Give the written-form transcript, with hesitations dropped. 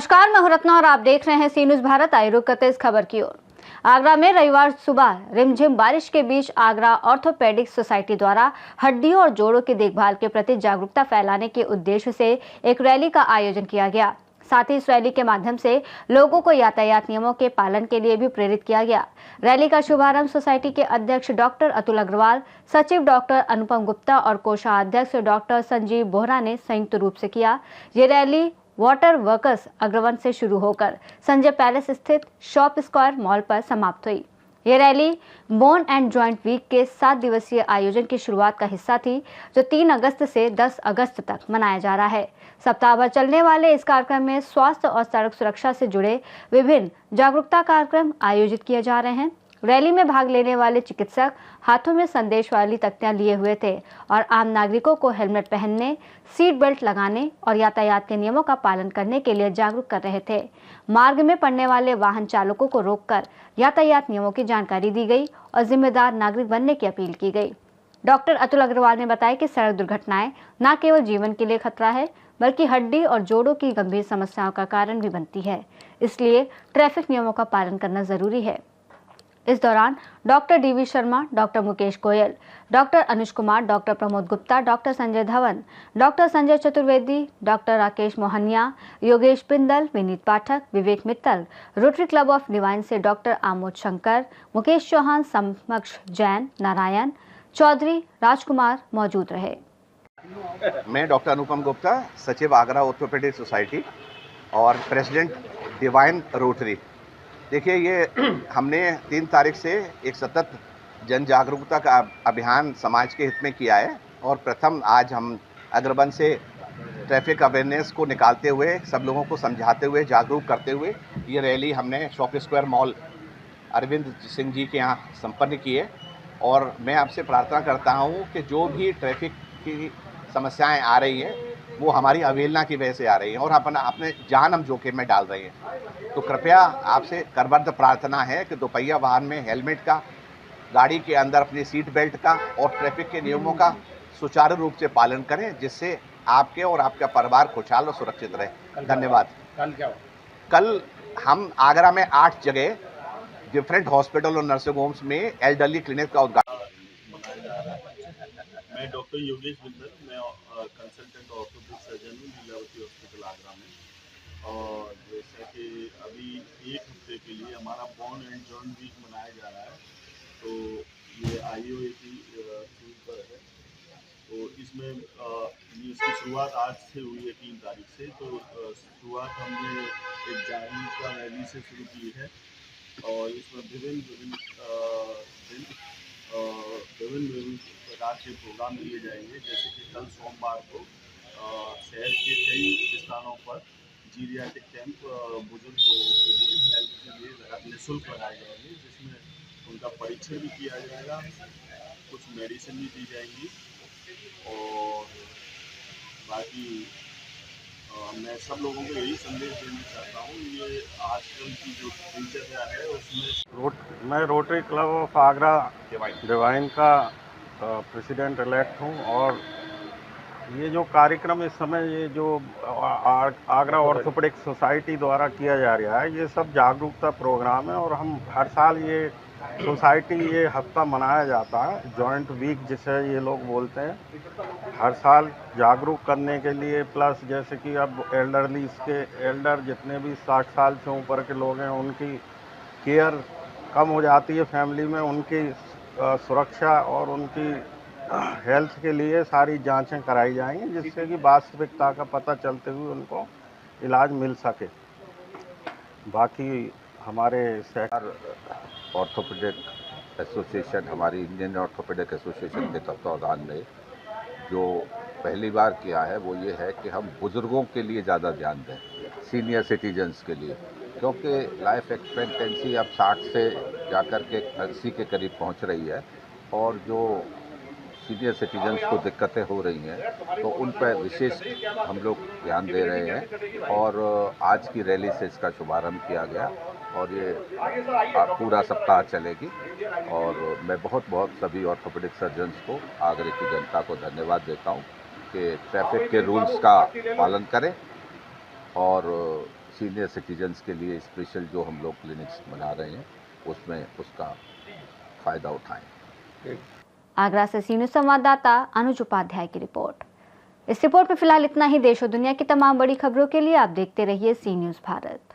नमस्कार, मैं हूं रत्ना और आप देख रहे हैं सी न्यूज़ भारत। आइए रुक करते इस खबर की ओर। आगरा में रविवार सुबह रिमझिम बारिश के बीच आगरा ऑर्थोपेडिक सोसाइटी द्वारा हड्डियों और जोड़ों की देखभाल के प्रति जागरूकता फैलाने के उद्देश्य से एक रैली का आयोजन किया गया। साथ ही इस रैली के माध्यम से लोगों को यातायात नियमों के पालन के लिए भी प्रेरित किया गया। रैली का शुभारंभ सोसाइटी के अध्यक्ष डॉक्टर अतुल अग्रवाल, सचिव डॉक्टर अनुपम गुप्ता और कोषाध्यक्ष डॉक्टर संजीव बोहरा ने संयुक्त रूप से किया। ये रैली वाटर वर्कर्स अग्रवन से शुरू होकर संजय पैलेस स्थित शॉप स्क्वायर मॉल पर समाप्त हुई। ये rally bone and joint week के 7 दिवसीय आयोजन की शुरुआत का हिस्सा थी, जो 3 अगस्त से 10 अगस्त तक मनाया जा रहा है। सप्ताह भर चलने वाले इस कार्यक्रम में स्वास्थ्य और सड़क सुरक्षा से जुड़े विभिन्न जागरूकता कार्यक्रम आयोजित किए जा रहे हैं। रैली में भाग लेने वाले चिकित्सक हाथों में संदेश वाली तख्तियां लिए हुए थे और आम नागरिकों को हेलमेट पहनने, सीट बेल्ट लगाने और यातायात के नियमों का पालन करने के लिए जागरूक कर रहे थे। मार्ग में पड़ने वाले वाहन चालकों को रोककर यातायात नियमों की जानकारी दी गई और जिम्मेदार नागरिक बनने की अपील की गई। डॉक्टर अतुल अग्रवाल ने बताया कि सड़क दुर्घटनाएं न केवल जीवन के लिए खतरा है, बल्कि हड्डी और जोड़ों की गंभीर समस्याओं का कारण भी बनती है। इसलिए ट्रैफिक नियमों का पालन करना जरूरी है। इस दौरान doctor D V Sharma, doctor Mukesh Goyal, doctor Anuj Kumar, doctor Pramod Gupta, doctor Sanjay Dhawan, doctor Sanjay Chaturvedi, doctor Rakesh Mohaniya, Yogesh Bindal, Vineet Pathak, Vivek Mittal, rotary club of divine से डॉक्टर आमोद शंकर, मुकेश चौहान, समक्ष जैन, नारायण चौधरी, राजकुमार मौजूद रहे। मैं डॉक्टर अनुपम गुप्ता, सचिव आगरा ऑर्थोपेडिक सोसाइटी और प्रेसिडेंट डिवाइन रोटरी। देखिए, ये हमने 3 तारीख से एक सतत जन जागरूकता का अभियान समाज के हित में किया है और प्रथम आज हम अग्रवन से ट्रैफिक अवेयरनेस को निकालते हुए, सब लोगों को समझाते हुए, जागरूक करते हुए ये रैली हमने shop square mall Arvind Singh ji के यहाँ संपन्न की है। और मैं आपसे प्रार्थना करता हूँ कि जो भी ट्रैफिक की समस्याएं आ रही हैं वो हमारी अवहेलना की वजह से आ रही हैं और अपने जान हम जोखिम में डाल रहे हैं। तो कृपया आपसे करबद्ध प्रार्थना है कि दोपहिया वाहन में हेलमेट का, गाड़ी के अंदर अपनी सीट बेल्ट का और ट्रैफिक के नियमों का सुचारू रूप से पालन करें, जिससे आपके और आपका परिवार खुशहाल और सुरक्षित रहे। धन्यवाद। कल क्या हुआ? कल हम आगरा में 8 जगह डिफरेंट हॉस्पिटल और नर्सिंग होम्स में एल्डरली क्लिनिक का उद्घाटन। मैं डॉक्टर योगेश बिंदल, मैं कंसल्टेंट ऑर्थोपेडिक सर्जन हूँ लीलावती हॉस्पिटल आगरा में। और जैसा कि अभी 1 हफ्ते के लिए हमारा बोन एंड जॉइंट वीक मनाया जा रहा है, तो ये IOA की थीम पर है। तो इसमें इसकी शुरुआत आज से हुई है 3 तारीख से। तो शुरुआत हमने एक जागरूकता रैली से शुरू की है और इसमें विभिन्न प्रकार के प्रोग्राम लिए जाएंगे। जैसे कि कल सोमवार को शहर के कई स्थानों पर जीरियाटिक कैंप बुजुर्ग लोगों के लिए हेल्थ के लिए निःशुल्क लगाए जाएंगे, जिसमें उनका परीक्षण भी किया जाएगा, कुछ मेडिसिन भी दी जाएंगी। और बाकी मैं सब लोगों को यही संदेश देना चाहता हूँ, ये आजकल की जो दिनचर्या है उसमें मैं rotary club of Agra divine का प्रेसिडेंट इलेक्ट हूँ। और ये जो कार्यक्रम इस समय ये जो आगरा ऑर्थोपेडिक सोसाइटी द्वारा किया जा रहा है, ये सब जागरूकता प्रोग्राम है। और हम हर साल ये सोसाइटी ये हफ्ता मनाया जाता है, जॉइंट वीक जिसे ये लोग बोलते हैं, हर साल जागरूक करने के लिए। प्लस जैसे कि अब एल्डर जितने भी 60 साल से ऊपर के लोग हैं, उनकी केयर कम हो जाती है फैमिली में, उनकी सुरक्षा और उनकी हेल्थ के लिए सारी जांचें कराई जाएंगी, जिससे कि वास्तविकता का पता चलते हुए उनको इलाज मिल सके। बाकी हमारे शहर ऑर्थोपेडिक एसोसिएशन, हमारी इंडियन ऑर्थोपेडिक एसोसिएशन के तत्वावधान में जो पहली बार किया है वो ये है कि हम बुज़ुर्गों के लिए ज़्यादा ध्यान दें, सीनियर सिटीजन्स के लिए, क्योंकि लाइफ एक्सपेक्टेंसी अब 60 से जाकर के 80 के करीब पहुंच रही है और जो सीनियर सिटीजन्स को दिक्कतें हो रही हैं तो उन पर विशेष हम लोग ध्यान दे रहे हैं। और आज की रैली से इसका शुभारंभ किया गया और ये पूरा सप्ताह चलेगी। और मैं बहुत सभी ऑर्थोपेडिक सर्जन्स को, आगरे की जनता को धन्यवाद देता हूँ कि ट्रैफिक के रूल्स का पालन करें और सीनियर सिटीजन्स के लिए स्पेशल जो हम लोग क्लिनिक्स बना रहे हैं उसमें उसका फ़ायदा उठाएं। आगरा से सी न्यूज़ संवाददाता अनुज उपाध्याय की रिपोर्ट। इस रिपोर्ट में फिलहाल इतना ही। देश और दुनिया की तमाम बड़ी खबरों के लिए आप देखते रहिए सी न्यूज़ भारत।